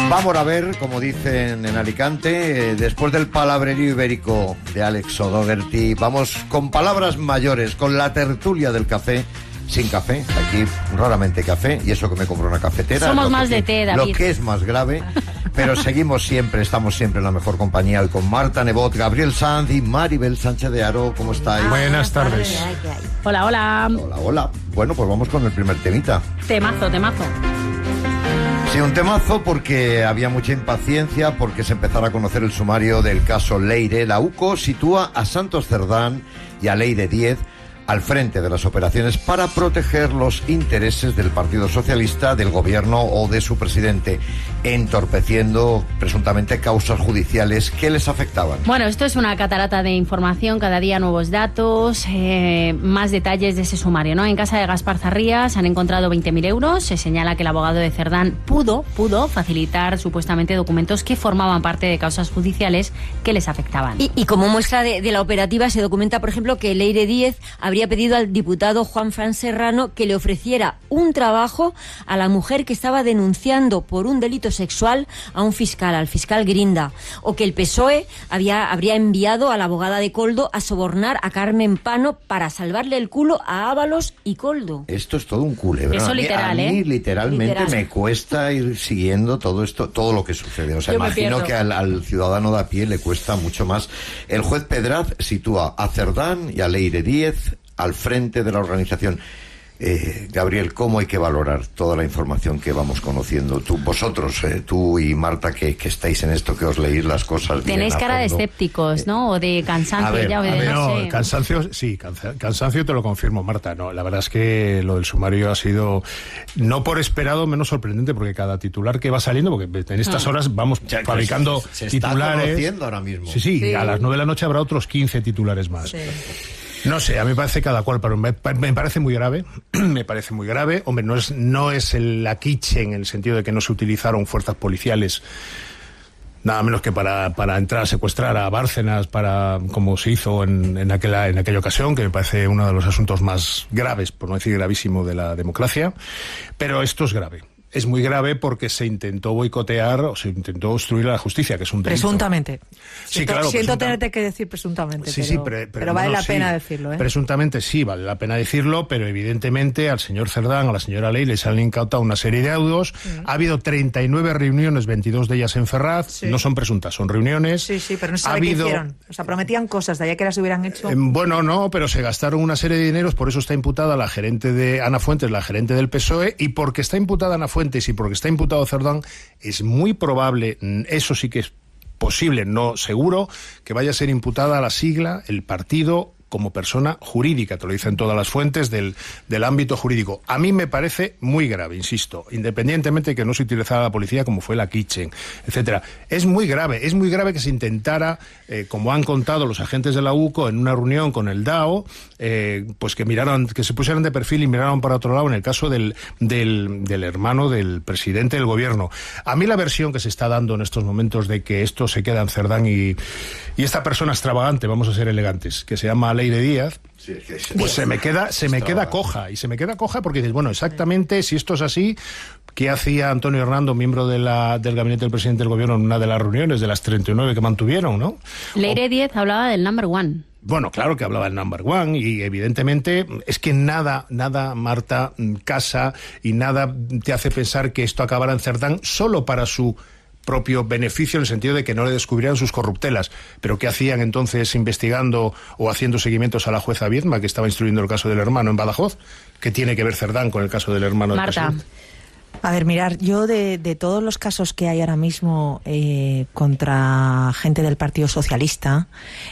Vamos a ver, como dicen en Alicante, después del palabrerío ibérico de Alex O'Doherty, vamos con palabras mayores, con la tertulia del café, sin café, aquí raramente café, y eso que me compro una cafetera. Somos más de té, David. Lo que es más grave, pero estamos siempre en la mejor compañía, hoy con Marta Nebot, Gabriel Sanz y Maribel Sánchez de Haro. ¿Cómo estáis? Buenas tardes. Hola, hola. Hola, hola. Bueno, pues vamos con el primer temita. Temazo. Sí, un temazo porque había mucha impaciencia porque se empezara a conocer el sumario del caso Leire. La UCO sitúa a Santos Cerdán y a Leire Díez al frente de las operaciones para proteger los intereses del Partido Socialista, del gobierno o de su presidente, entorpeciendo presuntamente causas judiciales que les afectaban. Bueno, esto es una catarata de información, cada día nuevos datos, más detalles de ese sumario, ¿no? En casa de Gaspar Zarrías han encontrado 20.000 euros. Se señala que el abogado de Cerdán pudo facilitar supuestamente documentos que formaban parte de causas judiciales que les afectaban. Y como muestra de la operativa se documenta, por ejemplo, que Leire Díez habría pedido al diputado Juan Fran Serrano que le ofreciera un trabajo a la mujer que estaba denunciando por un delito sexual a un fiscal, al fiscal Grinda, o que el PSOE habría enviado a la abogada de Koldo a sobornar a Carmen Pano para salvarle el culo a Ábalos y Koldo. Esto es todo un culebrón. Eso literal, a mí literalmente me cuesta ir siguiendo todo esto, todo lo que sucede. O sea, imagino que al ciudadano de a pie le cuesta mucho más. El juez Pedraz sitúa a Cerdán y a Leire Díez al frente de la organización. Gabriel, ¿cómo hay que valorar toda la información que vamos conociendo? Vosotros, tú y Marta, que estáis en esto, que os leéis las cosas bien. Tenéis cara de escépticos, ¿no? O de cansancio. No sé. Cansancio te lo confirmo, Marta. No, la verdad es que lo del sumario ha sido, no por esperado, menos sorprendente, porque cada titular que va saliendo, porque en estas horas vamos fabricando se titulares. Está conociendo ahora mismo. Sí, a las 9 de la noche habrá otros 15 titulares más. Sí. No sé, a mí me parece cada cual, pero me parece muy grave, Hombre, no es la quiche en el sentido de que no se utilizaron fuerzas policiales, nada menos que para entrar a secuestrar a Bárcenas, como se hizo en aquella ocasión, que me parece uno de los asuntos más graves, por no decir gravísimo, de la democracia. Pero esto es grave. Es muy grave porque se intentó boicotear o se intentó obstruir a la justicia, que es un delito. Presuntamente. Sí, claro. Siento tenerte que decir presuntamente, pero vale la pena decirlo, ¿eh? Presuntamente sí, vale la pena decirlo, pero evidentemente al señor Cerdán, a la señora Leire, les han incautado una serie de audios. Ha habido 39 reuniones, 22 de ellas en Ferraz. Sí. No son presuntas, son reuniones. Sí, pero no se sabe qué hicieron. O sea, prometían cosas, de allá que las hubieran hecho. Bueno, no, pero se gastaron una serie de dineros, por eso está imputada la gerente de Ana Fuentes, la gerente del PSOE, y porque está imputada Ana Fuentes y porque está imputado Cerdán, es muy probable, eso sí que es posible, no seguro, que vaya a ser imputada la sigla, el partido, como persona jurídica, te lo dicen todas las fuentes del ámbito jurídico. A mí me parece muy grave, insisto, independientemente de que no se utilizara la policía como fue la Kitchen, etcétera. Es muy grave que se intentara, como han contado los agentes de la UCO en una reunión con el DAO, pues que se pusieran de perfil y miraran para otro lado en el caso del hermano del presidente del gobierno. A mí la versión que se está dando en estos momentos de que esto se queda en Cerdán y esta persona extravagante, vamos a ser elegantes, que se llama Leire Díaz, pues se me queda coja porque dices, bueno, exactamente, si esto es así, ¿qué hacía Antonio Hernando, miembro del gabinete del presidente del gobierno, en una de las reuniones de las 39 que mantuvieron, ¿no? Leire Díaz hablaba del number one. Bueno, claro que hablaba del number one y evidentemente es que nada, Marta, casa y nada te hace pensar que esto acabará en Cerdán solo para su propio beneficio, en el sentido de que no le descubrieran sus corruptelas. Pero ¿qué hacían entonces investigando o haciendo seguimientos a la jueza Viedma, que estaba instruyendo el caso del hermano en Badajoz? ¿Qué tiene que ver Cerdán con el caso del hermano del presidente? A ver, mirar, yo de todos los casos que hay ahora mismo contra gente del Partido Socialista,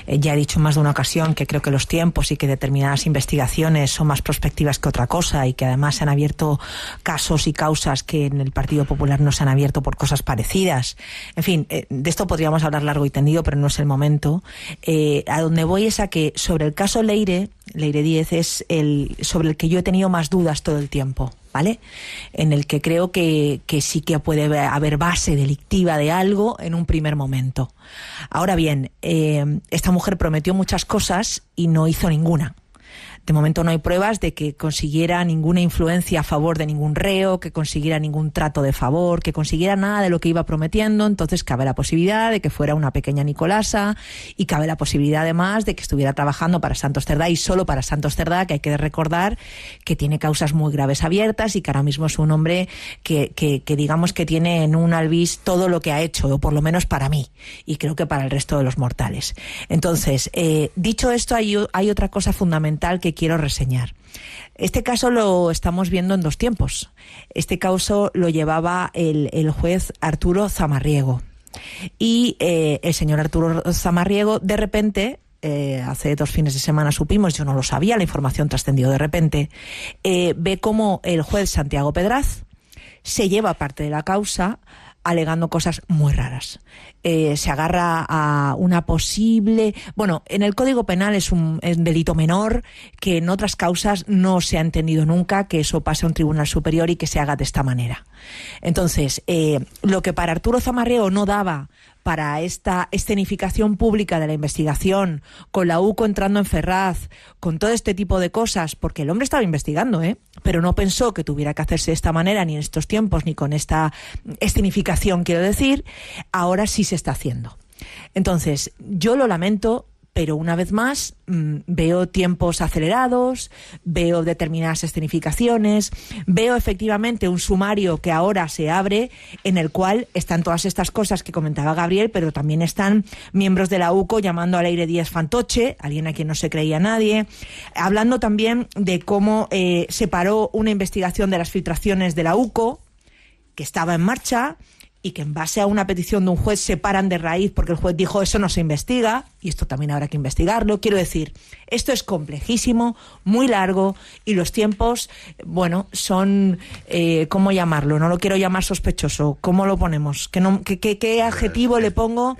ya he dicho en más de una ocasión que creo que los tiempos y que determinadas investigaciones son más prospectivas que otra cosa y que además se han abierto casos y causas que en el Partido Popular no se han abierto por cosas parecidas. En fin, de esto podríamos hablar largo y tendido, pero no es el momento. A donde voy es a que sobre el caso Leire Díez es sobre el que yo he tenido más dudas todo el tiempo. ¿vale? En el que creo que sí que puede haber base delictiva de algo en un primer momento. Ahora bien, esta mujer prometió muchas cosas y no hizo ninguna. De momento no hay pruebas de que consiguiera ninguna influencia a favor de ningún reo, que consiguiera ningún trato de favor, que consiguiera nada de lo que iba prometiendo. Entonces cabe la posibilidad de que fuera una pequeña Nicolasa y cabe la posibilidad además de que estuviera trabajando para Santos Cerdá y solo para Santos Cerdá, que hay que recordar que tiene causas muy graves abiertas y que ahora mismo es un hombre que digamos que tiene en un albis todo lo que ha hecho, o por lo menos para mí, y creo que para el resto de los mortales. Entonces, dicho esto, hay otra cosa fundamental que quiero reseñar. Este caso lo estamos viendo en dos tiempos. Este caso lo llevaba el juez Arturo Zamarriego. Y el señor Arturo Zamarriego, de repente, hace 2 fines de semana supimos, yo no lo sabía, la información trascendió de repente, ve cómo el juez Santiago Pedraz se lleva parte de la causa alegando cosas muy raras. Se agarra a una posible... Bueno, en el Código Penal es un delito menor que en otras causas no se ha entendido nunca que eso pase a un tribunal superior y que se haga de esta manera. Entonces, lo que para Arturo Zamarriego no daba para esta escenificación pública de la investigación, con la UCO entrando en Ferraz, con todo este tipo de cosas, porque el hombre estaba investigando, pero no pensó que tuviera que hacerse de esta manera, ni en estos tiempos, ni con esta escenificación, quiero decir, ahora sí se está haciendo. Entonces, yo lo lamento, pero una vez más veo tiempos acelerados, veo determinadas escenificaciones, veo efectivamente un sumario que ahora se abre en el cual están todas estas cosas que comentaba Gabriel, pero también están miembros de la UCO llamando a Leire Díez fantoche, alguien a quien no se creía nadie, hablando también de cómo se paró una investigación de las filtraciones de la UCO, que estaba en marcha, y que en base a una petición de un juez se paran de raíz porque el juez dijo eso no se investiga, y esto también habrá que investigarlo. Quiero decir, esto es complejísimo, muy largo, y los tiempos, bueno, son, ¿cómo llamarlo? No lo quiero llamar sospechoso. ¿Cómo lo ponemos? ¿Qué adjetivo le pongo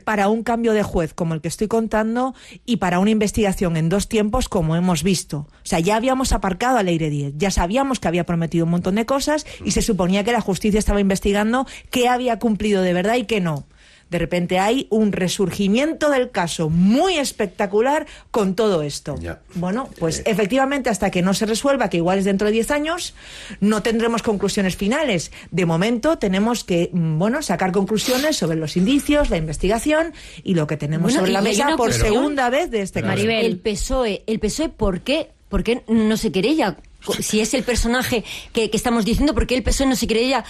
para un cambio de juez como el que estoy contando y para una investigación en 2 tiempos como hemos visto? O sea, ya habíamos aparcado a Leire Díez, ya sabíamos que había prometido un montón de cosas y se suponía que la justicia estaba investigando qué había cumplido de verdad y qué no. De repente hay un resurgimiento del caso muy espectacular con todo esto. Ya. Bueno, pues efectivamente hasta que no se resuelva, que igual es dentro de 10 años, no tendremos conclusiones finales. De momento tenemos que, sacar conclusiones sobre los indicios, la investigación y lo que tenemos sobre la mesa por segunda vez de este caso. Maribel, el PSOE, ¿por qué no se querella? Si es el personaje que estamos diciendo, ¿por qué el PSOE no se querella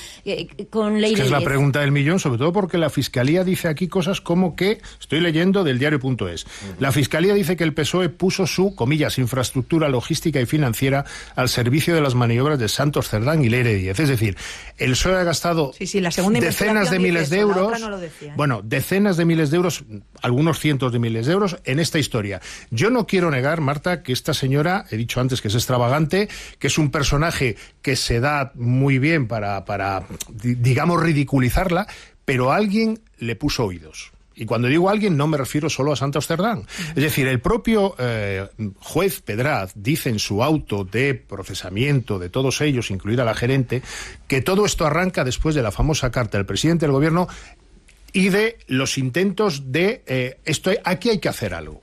con Leire Díez? Es la pregunta del millón, sobre todo porque la Fiscalía dice aquí cosas como que, estoy leyendo del diario.es, la Fiscalía dice que el PSOE puso su, comillas, infraestructura logística y financiera al servicio de las maniobras de Santos Cerdán y Leire Díez. Es decir, el PSOE ha gastado decenas de miles de euros, decenas de miles de euros, algunos cientos de miles de euros en esta historia. Yo no quiero negar, Marta, que esta señora, he dicho antes que es extravagante, que es un personaje que se da muy bien para digamos, ridiculizarla, pero alguien le puso oídos. Y cuando digo alguien no me refiero solo a Santos Cerdán. Es decir, el propio juez Pedraz dice en su auto de procesamiento de todos ellos, incluida la gerente, que todo esto arranca después de la famosa carta del presidente del gobierno y de los intentos de aquí hay que hacer algo.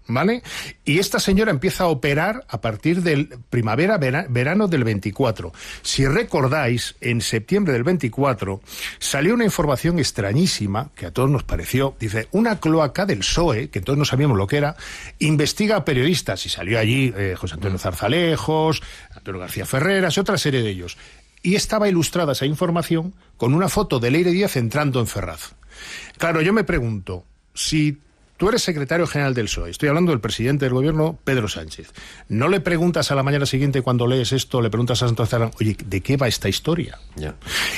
¿Vale? Y esta señora empieza a operar a partir del verano del 24. Si recordáis, en septiembre del 24 salió una información extrañísima que a todos nos pareció, dice, una cloaca del PSOE, que todos no sabíamos lo que era, investiga a periodistas, y salió allí José Antonio Zarzalejos, Antonio García Ferreras y otra serie de ellos. Y estaba ilustrada esa información con una foto de Leire Díez entrando en Ferraz. Claro, yo me pregunto, si tú eres secretario general del PSOE, estoy hablando del presidente del gobierno, Pedro Sánchez. ¿No le preguntas a la mañana siguiente cuando lees esto, le preguntas a Santos Cerdán, oye, ¿de qué va esta historia? Yeah.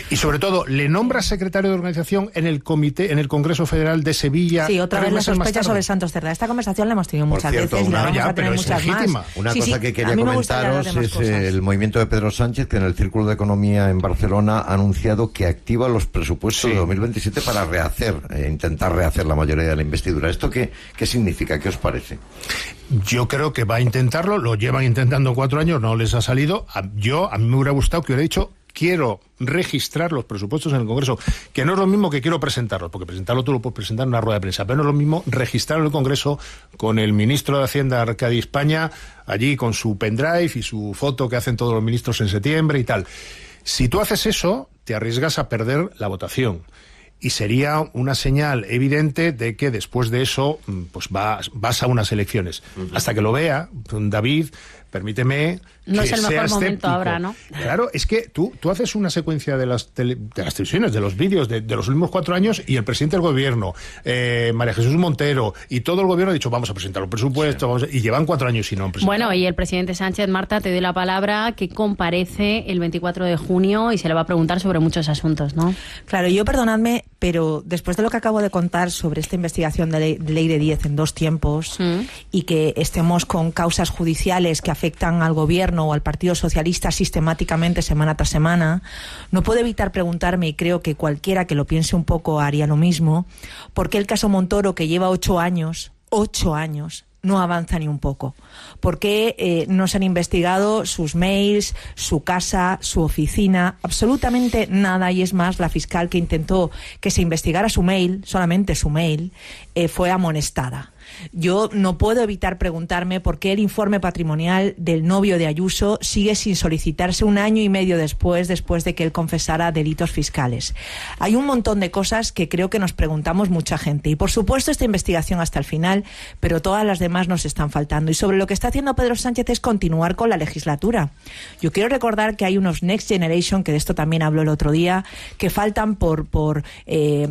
Y sobre todo, ¿le nombras secretario de organización en el comité, en el Congreso Federal de Sevilla? Sí, otra vez la sospecha sobre Santos Cerdán. Esta conversación la hemos tenido muchas veces y la vamos a tener muchas más. Una cosa que quería comentaros es el movimiento de Pedro Sánchez, que en el Círculo de Economía en Barcelona ha anunciado que activa los presupuestos de 2027 para intentar rehacer la mayoría de la investidura. Esto ¿Esto qué significa? ¿Qué os parece? Yo creo que va a intentarlo, lo llevan intentando 4 años, no les ha salido. A mí me hubiera gustado que hubiera dicho: quiero registrar los presupuestos en el Congreso, que no es lo mismo que quiero presentarlos, porque presentarlo tú lo puedes presentar en una rueda de prensa, pero no es lo mismo registrarlo en el Congreso con el ministro de Hacienda, Arcadi España, allí con su pendrive y su foto que hacen todos los ministros en septiembre y tal. Si tú haces eso, te arriesgas a perder la votación. Y sería una señal evidente de que después de eso pues vas a unas elecciones. Hasta que lo vea, David, permíteme... No es el mejor seas momento escéptico. ahora, ¿no? Claro, es que tú haces una secuencia de las televisiones, de los vídeos de los últimos 4 años, y el presidente del gobierno, María Jesús Montero, y todo el gobierno ha dicho: vamos a presentar un presupuesto, y llevan 4 años y no han presentado. Bueno, y el presidente Sánchez, Marta, te doy la palabra, que comparece el 24 de junio y se le va a preguntar sobre muchos asuntos, ¿no? Claro, yo perdonadme, pero después de lo que acabo de contar sobre esta investigación de ley de 10 en 2 tiempos, y que estemos con causas judiciales que afectan al gobierno o al Partido Socialista sistemáticamente semana tras semana, no puedo evitar preguntarme, y creo que cualquiera que lo piense un poco haría lo mismo, ¿por qué el caso Montoro, que lleva 8 años, no avanza ni un poco? ¿Por qué no se han investigado sus mails, su casa, su oficina? Absolutamente nada. Y es más, la fiscal que intentó que se investigara su mail, solamente su mail, fue amonestada. Yo no puedo evitar preguntarme por qué el informe patrimonial del novio de Ayuso sigue sin solicitarse 1 año y medio después de que él confesara delitos fiscales. Hay un montón de cosas que creo que nos preguntamos mucha gente. Y por supuesto esta investigación hasta el final, pero todas las demás nos están faltando. Y sobre lo que está haciendo Pedro Sánchez es continuar con la legislatura. Yo quiero recordar que hay unos Next Generation, que de esto también habló el otro día, que faltan por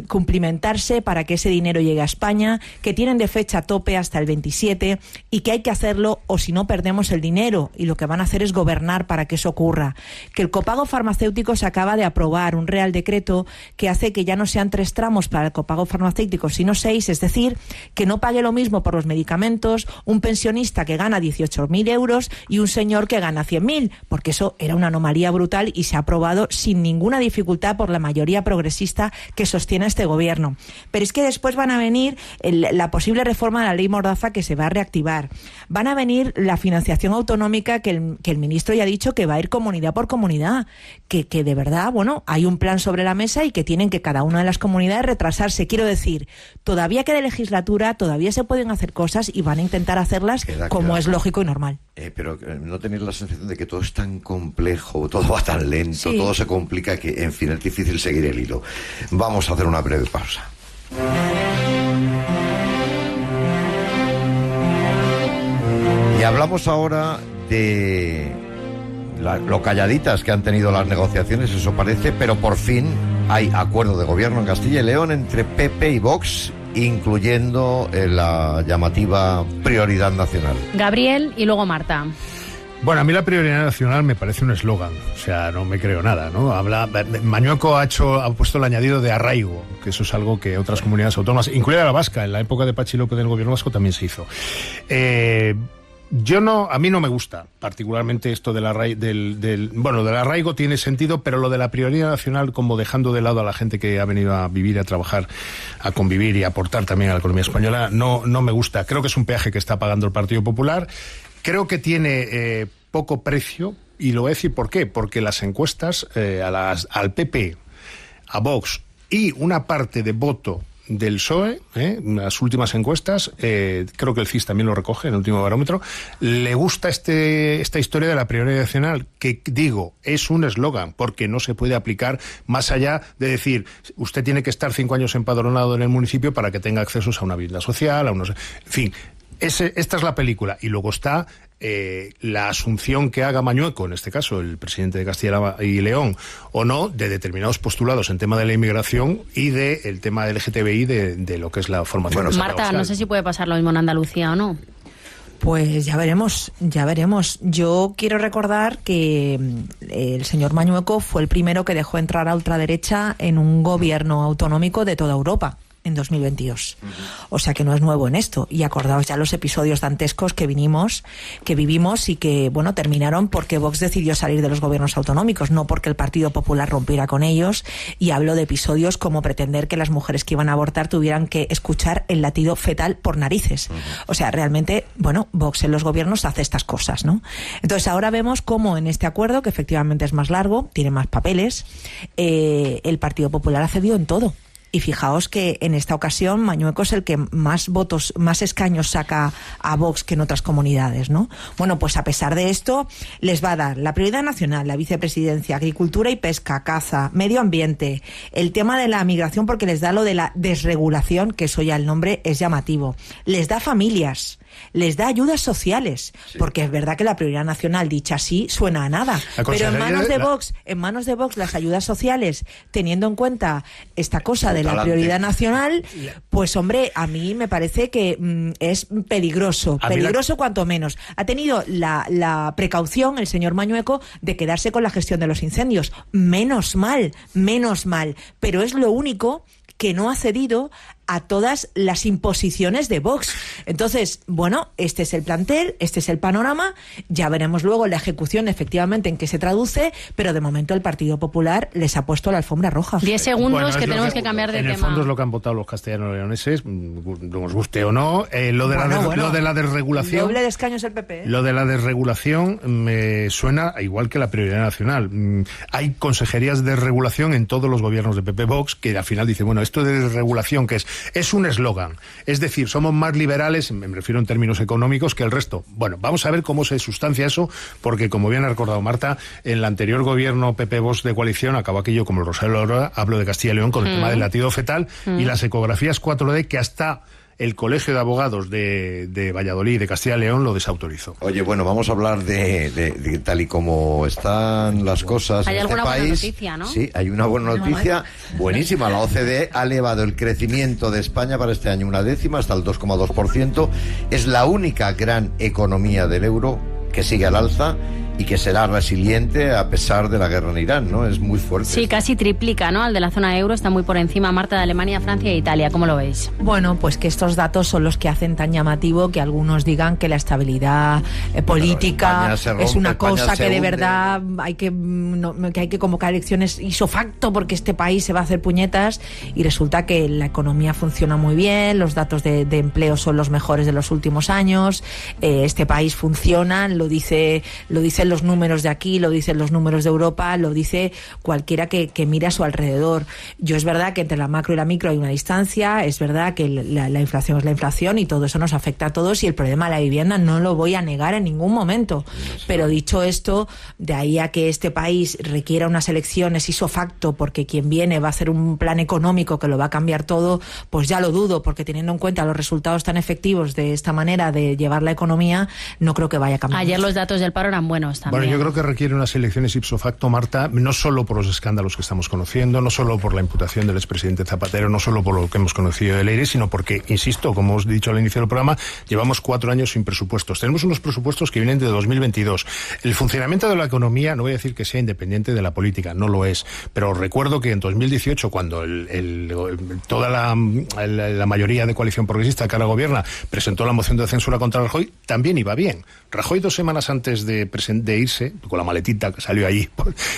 cumplimentarse para que ese dinero llegue a España, que tienen de fecha tope hasta el 27 y que hay que hacerlo o si no perdemos el dinero, y lo que van a hacer es gobernar para que eso ocurra. Que el copago farmacéutico se acaba de aprobar un real decreto que hace que ya no sean 3 tramos para el copago farmacéutico sino 6, es decir, que no pague lo mismo por los medicamentos un pensionista que gana 18.000 euros y un señor que gana 100.000, porque eso era una anomalía brutal y se ha aprobado sin ninguna dificultad por la mayoría progresista que sostiene este gobierno. Pero es que después van a venir la posible reforma de la ley Mordaza, que se va a reactivar. Van a venir la financiación autonómica, que el ministro ya ha dicho que va a ir comunidad por comunidad, que de verdad, bueno, hay un plan sobre la mesa y que tienen que cada una de las comunidades retrasarse. Quiero decir, todavía queda legislatura, todavía se pueden hacer cosas y van a intentar hacerlas como es lógico y normal. Pero ¿no tenéis la sensación de que todo es tan complejo, todo va tan lento, sí, todo se complica, que en fin es difícil seguir el hilo? Vamos a hacer una breve pausa. Y hablamos ahora de lo calladitas que han tenido las negociaciones, eso parece, pero por fin hay acuerdo de gobierno en Castilla y León entre PP y Vox, incluyendo la llamativa prioridad nacional. Gabriel y luego Marta. Bueno, a mí la prioridad nacional me parece un eslogan, o sea, no me creo nada, ¿no? Mañueco ha puesto el añadido de arraigo, que eso es algo que otras comunidades autónomas, incluida la vasca, en la época de Patxi López del gobierno vasco también se hizo. A mí no me gusta particularmente esto del arraigo tiene sentido, pero lo de la prioridad nacional, como dejando de lado a la gente que ha venido a vivir, a trabajar, a convivir y a aportar también a la economía española, no me gusta. Creo que es un peaje que está pagando el Partido Popular. Creo que tiene poco precio, y lo voy a decir por qué. Porque las encuestas al PP, a Vox y una parte de voto del PSOE, las últimas encuestas, creo que el CIS también lo recoge en el último barómetro, le gusta esta historia de la prioridad nacional, que digo, es un eslogan, porque no se puede aplicar más allá de decir, usted tiene que estar 5 años empadronado en el municipio para que tenga accesos a una vivienda social, en fin, esta es la película. Y luego está la asunción que haga Mañueco, en este caso el presidente de Castilla y León, o no, de determinados postulados en tema de la inmigración y del tema del LGTBI, de lo que es la formación. Bueno, Marta, no sé si puede pasar lo mismo en Andalucía o no. Pues ya veremos. Yo quiero recordar que el señor Mañueco fue el primero que dejó entrar a ultraderecha en un gobierno autonómico de toda Europa. en 2022. O sea que no es nuevo en esto. Y acordaos ya los episodios dantescos que vivimos y que, bueno, terminaron porque Vox decidió salir de los gobiernos autonómicos, no porque el Partido Popular rompiera con ellos. Y hablo de episodios como pretender que las mujeres que iban a abortar tuvieran que escuchar el latido fetal por narices. O sea, realmente, bueno, Vox en los gobiernos hace estas cosas, ¿no? Entonces ahora vemos cómo en este acuerdo, que efectivamente es más largo, tiene más papeles, el Partido Popular ha cedido en todo. Y fijaos que en esta ocasión Mañueco es el que más votos, más escaños saca a Vox que en otras comunidades, ¿no? Bueno, pues a pesar de esto, les va a dar la prioridad nacional, la vicepresidencia, agricultura y pesca, caza, medio ambiente, el tema de la migración, porque les da lo de la desregulación, que eso ya el nombre es llamativo. Les da familias, les da ayudas sociales, porque es verdad que la prioridad nacional dicha así suena a nada, pero en manos de Vox las ayudas sociales, teniendo en cuenta esta cosa de la prioridad nacional, pues hombre, a mí me parece que es peligroso cuanto menos. Ha tenido la precaución el señor Mañueco de quedarse con la gestión de los incendios, menos mal, pero es lo único que no ha cedido a todas las imposiciones de Vox. Entonces, bueno, este es el plantel, este es el panorama, ya veremos luego la ejecución efectivamente en qué se traduce, pero de momento el Partido Popular les ha puesto la alfombra roja. 10 segundos, bueno, que tenemos que cambiar de tema. En el fondo es lo que han votado los castellano-leoneses, nos guste o no. Lo de la desregulación... Doble de escaños el PP. Lo de la desregulación me suena igual que la prioridad nacional. Hay consejerías de regulación en todos los gobiernos de PP-Vox que al final dicen, bueno, esto de desregulación que es un eslogan. Es decir, somos más liberales, me refiero en términos económicos, que el resto. Bueno, vamos a ver cómo se sustancia eso, porque como bien ha recordado Marta, en el anterior gobierno PP-Vox de coalición acabó aquello como el Rosario Aurora, hablo de Castilla y León, con el tema del latido fetal y las ecografías 4D que hasta el Colegio de Abogados de Valladolid, de Castilla y León, lo desautorizó. Oye, bueno, vamos a hablar de tal y como están las cosas en este país. Hay alguna buena noticia, ¿no? Sí, hay una buena noticia buenísima. La OCDE ha elevado el crecimiento de España para este año 1/10 hasta el 2,2%. Es la única gran economía del euro que sigue al alza y que será resiliente a pesar de la guerra en Irán, ¿no? Es muy fuerte. Sí, casi triplica, ¿no? Al de la zona euro, está muy por encima, Marta, de Alemania, Francia e Italia. ¿Cómo lo veis? Bueno, pues que estos datos son los que hacen tan llamativo que algunos digan que la estabilidad política es una cosa que de verdad hay que convocar elecciones ipso facto porque este país se va a hacer puñetas, y resulta que la economía funciona muy bien, los datos de empleo son los mejores de los últimos años, este país funciona, lo dicen los números de aquí, lo dicen los números de Europa, lo dice cualquiera que mire a su alrededor. Yo es verdad que entre la macro y la micro hay una distancia, es verdad que la inflación es la inflación y todo eso nos afecta a todos, y el problema de la vivienda no lo voy a negar en ningún momento. Pero dicho esto, de ahí a que este país requiera unas elecciones ipso facto porque quien viene va a hacer un plan económico que lo va a cambiar todo, pues ya lo dudo, porque teniendo en cuenta los resultados tan efectivos de esta manera de llevar la economía, no creo que vaya a cambiar. Ayer los datos del paro eran buenos también. Bueno, yo creo que requiere unas elecciones ipso facto, Marta, no solo por los escándalos que estamos conociendo, no solo por la imputación del expresidente Zapatero, no solo por lo que hemos conocido de Leire, sino porque, insisto, como os he dicho al inicio del programa, llevamos 4 años sin presupuestos. Tenemos unos presupuestos que vienen de 2022. El funcionamiento de la economía, no voy a decir que sea independiente de la política, no lo es, pero recuerdo que en 2018, cuando toda la mayoría de coalición progresista que ahora gobierna presentó la moción de censura contra Rajoy, también iba bien. Rajoy 2 semanas antes de irse, con la maletita que salió allí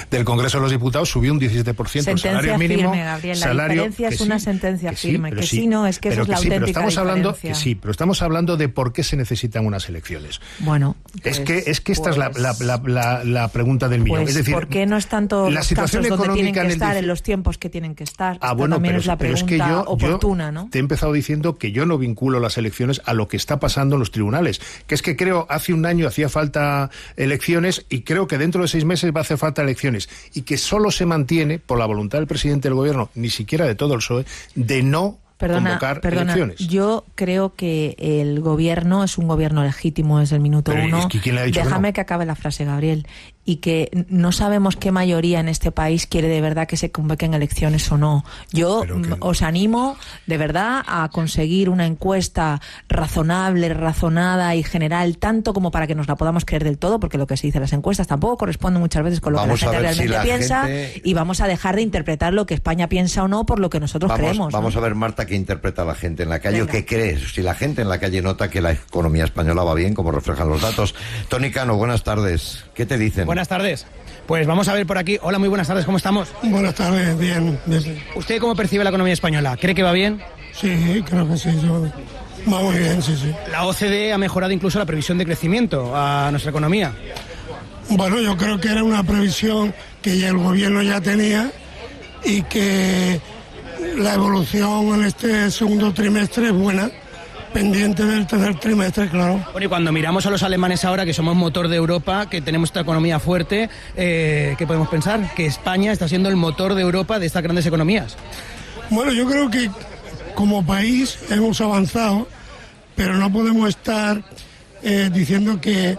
del Congreso de los Diputados, subió un 17% el salario mínimo. Firme, Gabriel, la diferencia es una sentencia firme, que sí, no, es que eso es la auténtica diferencia. Pero estamos hablando de por qué se necesitan unas elecciones. Bueno, pues, es que esta es la pregunta del millón. Pues, es decir, ¿por qué no están todos los casos donde tienen que estar en los tiempos que tienen que estar? También es la pregunta oportuna, ¿no? Te he empezado diciendo que yo no vinculo las elecciones a lo que está pasando en los tribunales, que es que creo hace un año hacía falta elecciones y creo que dentro de 6 meses va a hacer falta elecciones, y que solo se mantiene por la voluntad del presidente del gobierno, ni siquiera de todo el PSOE, de no convocar elecciones. Yo creo que el gobierno es un gobierno legítimo desde el minuto 1. ¿Quién le ha dicho Déjame que no? que acabe la frase, Gabriel. y que no sabemos qué mayoría en este país quiere de verdad que se convoquen elecciones o no. Yo os animo de verdad a conseguir una encuesta razonable, razonada y general, tanto como para que nos la podamos creer del todo, porque lo que se dice en las encuestas tampoco corresponde muchas veces con lo que la gente realmente piensa, y vamos a dejar de interpretar lo que España piensa o no por lo que nosotros creemos. Vamos a ver, Marta, qué interpreta la gente en la calle. Venga. ¿O qué crees? Si la gente en la calle nota que la economía española va bien, como reflejan los datos. Tony Cano, buenas tardes. ¿Qué te dicen? Buenas tardes. Pues vamos a ver por aquí. Hola, muy buenas tardes, ¿cómo estamos? Buenas tardes, bien. ¿Usted cómo percibe la economía española? ¿Cree que va bien? Sí, creo que sí. Va muy bien, sí. La OCDE ha mejorado incluso la previsión de crecimiento a nuestra economía. Bueno, yo creo que era una previsión que ya el gobierno ya tenía y que la evolución en este segundo trimestre es buena, pendiente del tercer trimestre, claro. Bueno, y cuando miramos a los alemanes ahora, que somos motor de Europa, que tenemos esta economía fuerte, ¿qué podemos pensar? Que España está siendo el motor de Europa de estas grandes economías. Bueno, yo creo que como país hemos avanzado, pero no podemos estar diciendo que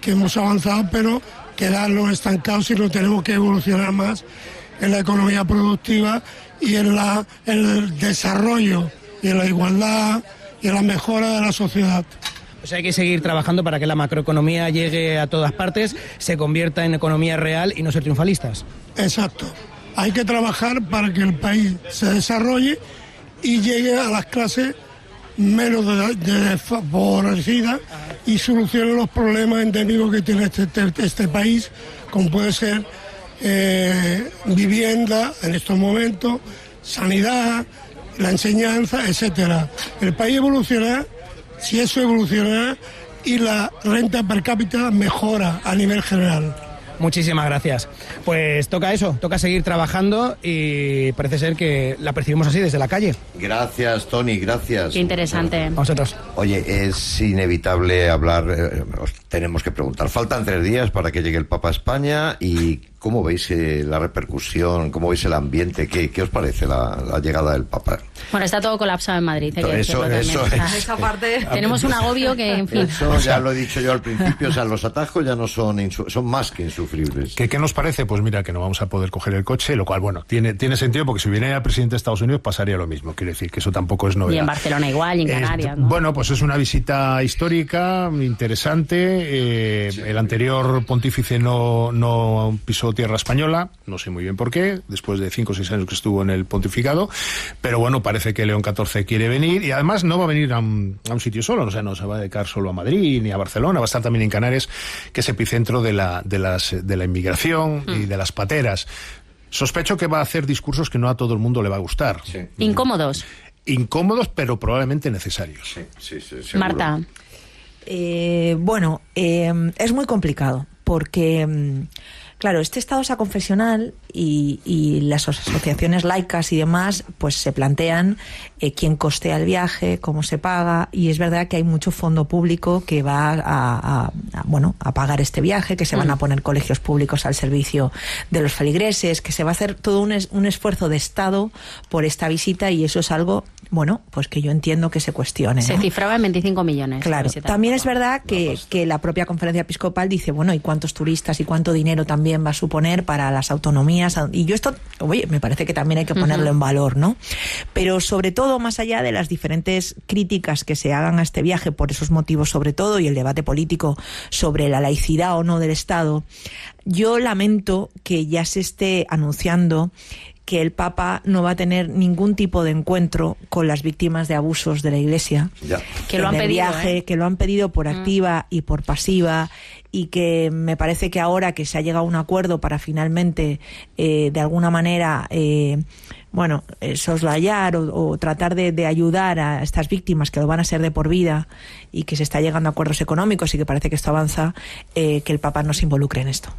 hemos avanzado, pero quedarnos estancados, sino tenemos que evolucionar más en la economía productiva y en el desarrollo y en la igualdad y en la mejora de la sociedad. Pues hay que seguir trabajando para que la macroeconomía llegue a todas partes, se convierta en economía real y no ser triunfalistas. Exacto. Hay que trabajar para que el país se desarrolle y llegue a las clases menos desfavorecidas y solucione los problemas endémicos que tiene este país, como puede ser vivienda en estos momentos, sanidad, la enseñanza, etcétera. El país evolucionará si eso evoluciona y la renta per cápita mejora a nivel general. Muchísimas gracias. Pues toca eso, toca seguir trabajando y parece ser que la percibimos así desde la calle. Gracias, Tony, gracias. Qué interesante. A vosotros. Oye, es inevitable hablar, os tenemos que preguntar. Faltan 3 días para que llegue el Papa a España y ¿cómo veis la repercusión? ¿Cómo veis el ambiente? ¿Qué os parece la llegada del Papa? Bueno, está todo colapsado en Madrid. Esa parte... Tenemos un agobio que, en fin... Eso ya lo he dicho yo al principio, o sea, los atajos ya no son más que insufribles. ¿Qué nos parece? Pues mira, que no vamos a poder coger el coche, lo cual, bueno, tiene sentido porque si viene el presidente de Estados Unidos pasaría lo mismo. Quiere decir que eso tampoco es novedad. Y en Barcelona igual, y en Canarias, ¿no? Bueno, pues es una visita histórica, interesante. El anterior pontífice no pisó tierra española, no sé muy bien por qué, después de 5 o 6 años que estuvo en el pontificado, pero bueno, parece que León XIV quiere venir y además no va a venir a un sitio solo, o sea, no se va a dedicar solo a Madrid ni a Barcelona, va a estar también en Canarias, que es epicentro de la inmigración y de las pateras. Sospecho que va a hacer discursos que no a todo el mundo le va a gustar. Sí. Incómodos, pero probablemente necesarios. Sí, Marta. Es muy complicado porque... Claro, este estado saconfesional y las asociaciones laicas y demás, pues se plantean quién costea el viaje, cómo se paga, y es verdad que hay mucho fondo público que va a pagar este viaje, que se van a poner colegios públicos al servicio de los feligreses, que se va a hacer todo un esfuerzo de Estado por esta visita, y eso es algo, pues que yo entiendo que se cuestione, ¿no? Se cifraba en 25 millones. Claro, también es verdad que la propia Conferencia Episcopal dice, ¿y cuántos turistas y cuánto dinero también va a suponer para las autonomías? Y yo esto, me parece que también hay que ponerlo en valor, ¿no? Pero sobre todo, más allá de las diferentes críticas que se hagan a este viaje por esos motivos sobre todo, y el debate político sobre la laicidad o no del Estado, yo lamento que ya se esté anunciando que el Papa no va a tener ningún tipo de encuentro con las víctimas de abusos de la Iglesia. Ya. Que lo han pedido, viaje, que lo han pedido por activa y por pasiva, y que me parece que ahora que se ha llegado a un acuerdo para finalmente, de alguna manera, soslayar o tratar de ayudar a estas víctimas que lo van a ser de por vida, y que se está llegando a acuerdos económicos y que parece que esto avanza, que el Papa no se involucre en esto.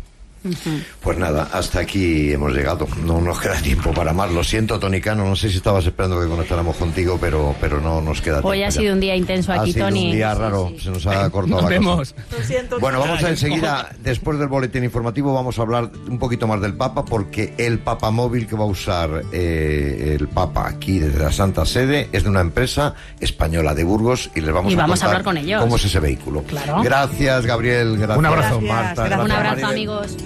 Pues nada, hasta aquí hemos llegado. No nos queda tiempo para más. Lo siento, Tony Cano, no sé si estabas esperando que conectáramos contigo, pero no nos queda tiempo. Hoy ha sido un día intenso aquí, Tony. Ha sido un día raro, se nos ha cortado la cosa. Lo siento. Bueno, vamos a enseguida, después del boletín informativo, vamos a hablar un poquito más del Papa, porque el papamóvil que va a usar el Papa aquí desde la Santa Sede es de una empresa española de Burgos y les vamos a contar hablar con ellos. cómo es ese vehículo. Claro. Gracias, Gabriel. Gracias, Un abrazo. Marta. Gracias. Un abrazo, Maribel. amigos.